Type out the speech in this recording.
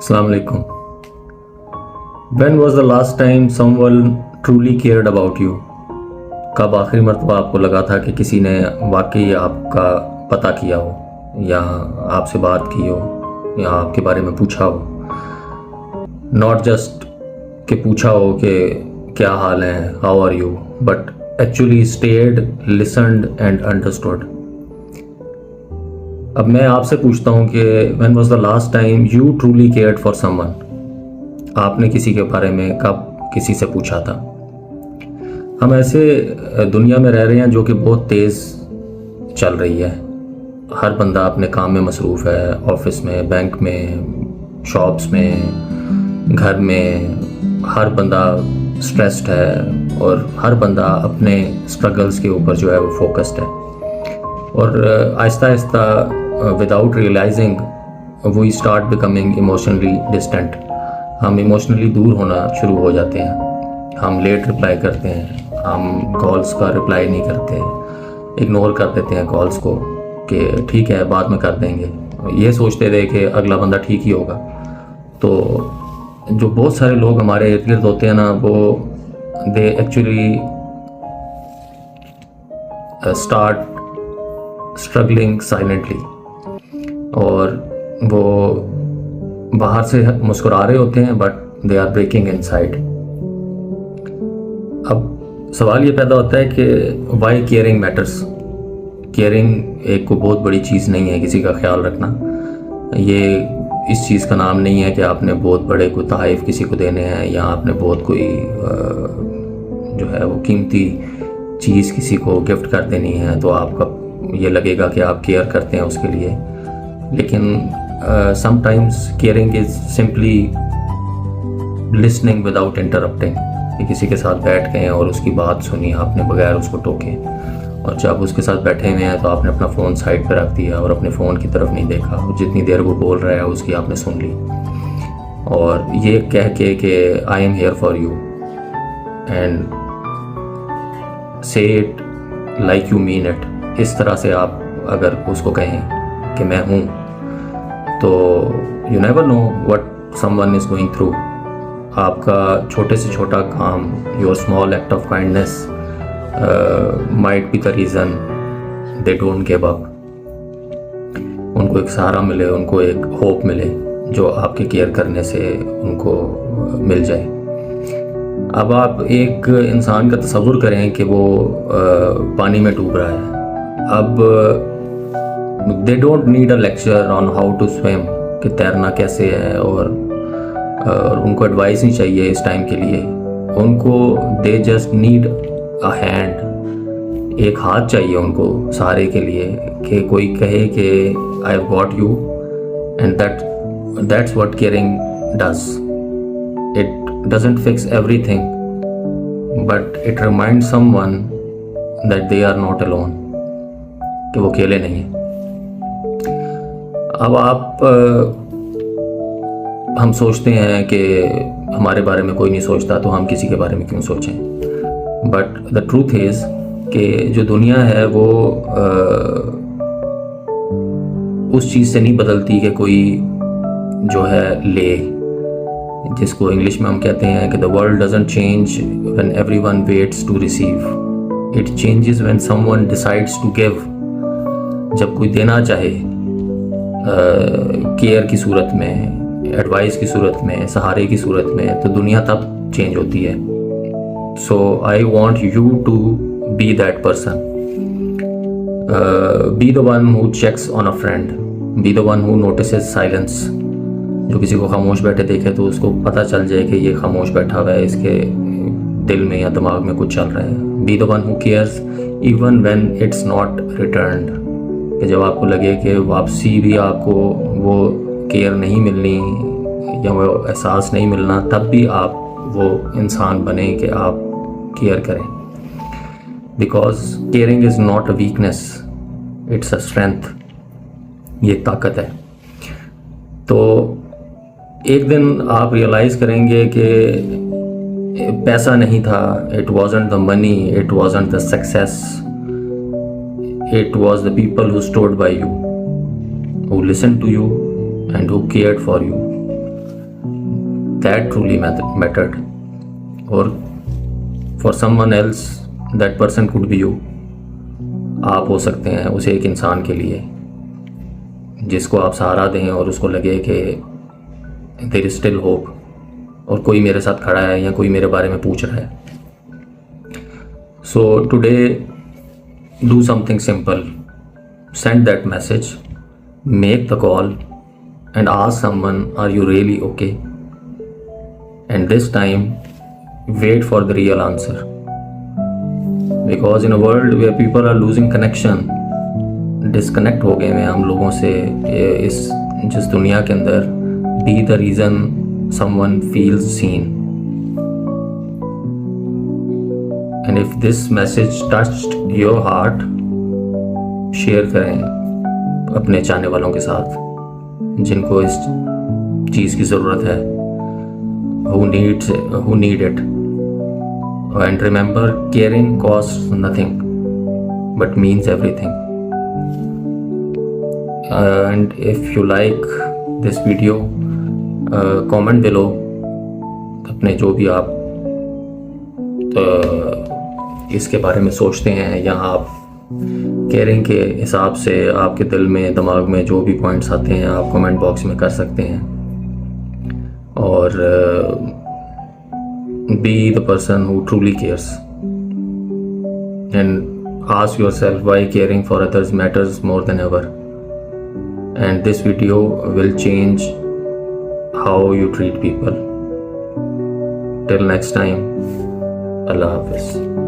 Assalamu alaikum. When was the last time someone truly cared about you? कब आखिरी मर्तबा आपको लगा था कि किसी ने वाकई आपका पता किया हो या आपसे बात की हो या आपके बारे में पूछा हो? नॉट जस्ट कि पूछा हो कि क्या हाल है, how are you, but actually stayed, listened and understood. अब मैं आपसे पूछता हूँ कि when was the last time you truly cared for someone? आपने किसी के बारे में कब किसी से पूछा था? हम ऐसे दुनिया में रह रहे हैं जो कि बहुत तेज़ चल रही है. हर बंदा अपने काम में मसरूफ़ है, ऑफिस में, बैंक में, शॉप्स में, घर में. हर बंदा स्ट्रेस्ड है और हर बंदा अपने स्ट्रगल्स के ऊपर जो है वो फोकस्ड है. और आहिस्ता आहिस्ता without realising we start becoming emotionally distant. हम इमोशनली दूर होना शुरू हो जाते हैं. हम लेट रिप्लाई करते हैं, हम कॉल्स का रिप्लाई नहीं करते, इग्नोर कर देते हैं कॉल्स को कि ठीक है बाद में कर देंगे, ये सोचते रहे कि अगला बंदा ठीक ही होगा. तो जो बहुत सारे लोग हमारे इर्द गिर्द होते हैं ना, वो they actually start struggling silently. और वो बाहर से मुस्कुरा रहे होते हैं but they are breaking inside. अब सवाल ये पैदा होता है कि वाई केयरिंग मैटर्स. केयरिंग एक को बहुत बड़ी चीज़ नहीं है, किसी का ख्याल रखना. ये इस चीज़ का नाम नहीं है कि आपने बहुत बड़े कोई तोहफ़े किसी को देने हैं या आपने बहुत कोई जो है वो कीमती चीज़ किसी को गिफ्ट कर देनी है तो आपका ये लगेगा कि आप केयर करते हैं उसके लिए. लेकिन sometimes caring is simply listening without interrupting. कि किसी के साथ बैठ गए और उसकी बात सुनी आपने बगैर उसको टोके, और जब उसके साथ बैठे हुए हैं तो आपने अपना फ़ोन साइड पर रख दिया और अपने फ़ोन की तरफ नहीं देखा. जितनी देर वो बोल रहा है उसकी आपने सुन ली, और ये कह के कि I am here for you and say it like you mean it. इस तरह से आप अगर उसको कहें कि मैं हूँ, तो you never know what someone is going through. आपका छोटे से छोटा काम, your small act of kindness might be the reason they don't give up. उनको एक सहारा मिले, उनको एक होप मिले जो आपके केयर करने से उनको मिल जाए. अब आप एक इंसान का तसव्वुर करें कि वो पानी में डूब रहा है. अब they don't need a lecture on how to swim, कि तैरना कैसे है, और उनको एडवाइस नहीं चाहिए इस टाइम के लिए. उनको they just need a hand. एक हाथ चाहिए उनको सहारे के लिए, कि कोई कहे कि I have got you, and that's what caring does. It doesn't fix everything but it remind someone that they are not alone, कि वो अकेले नहीं हैं. अब हम सोचते हैं कि हमारे बारे में कोई नहीं सोचता तो हम किसी के बारे में क्यों सोचें. बट द ट्रूथ इज़ कि जो दुनिया है वो उस चीज़ से नहीं बदलती कि कोई जो है ले, जिसको इंग्लिश में हम कहते हैं कि the world doesn't change when everyone waits to receive, it changes when someone decides to give. जब कोई देना चाहे केयर की सूरत में, एडवाइस की सूरत में, सहारे की सूरत में, तो दुनिया तब चेंज होती है. So I want you to be that person. Be the one who checks on a friend, be the one who notices silence. जो किसी को खामोश बैठे देखे तो उसको पता चल जाए कि ये खामोश बैठा हुआ है, इसके दिल में या दिमाग में कुछ चल रहा है. B the one who cares even when it's not returned. कि जब आपको लगे कि वापसी भी आपको वो केयर नहीं मिलनी या वो एहसास नहीं मिलना, तब भी आप वो इंसान बने कि आप केयर करें. Because caring is not a weakness, it's a strength. ये ताकत है. तो एक दिन आप रियलाइज़ करेंगे कि पैसा नहीं था, it wasn't the money, it wasn't the success, it was the people who stood by you, who listened to you and who cared for you. that truly mattered, or for someone else that person could be you. आप हो सकते हैं उसे एक इंसान के लिए जिसको आप सहारा दें और उसको लगे कि देयर इज स्टिल होप, और कोई मेरे साथ खड़ा है या कोई मेरे बारे में पूछ रहा है. So today do something simple, send that message, make the call and ask someone, are you really okay? And this time wait for the real answer, because in a world where people are losing connection, disconnect हो गए हैं हम लोगों से इस जिस दुनिया के अंदर, be the reason someone feels seen. And if this message touched your heart, share करें अपने चाहने वालों के साथ जिनको इस चीज़ की ज़रूरत है, who need it. And remember, caring costs nothing but means everything. And if you like this video, comment below अपने जो भी आप इसके बारे में सोचते हैं, या आप केयरिंग के हिसाब से आपके दिल में दिमाग में जो भी पॉइंट्स आते हैं आप कमेंट बॉक्स में कर सकते हैं. और be the person who truly cares and ask yourself why caring for others matters more than ever. And this video will change how you treat people. Till next time, Allah हाफिज़.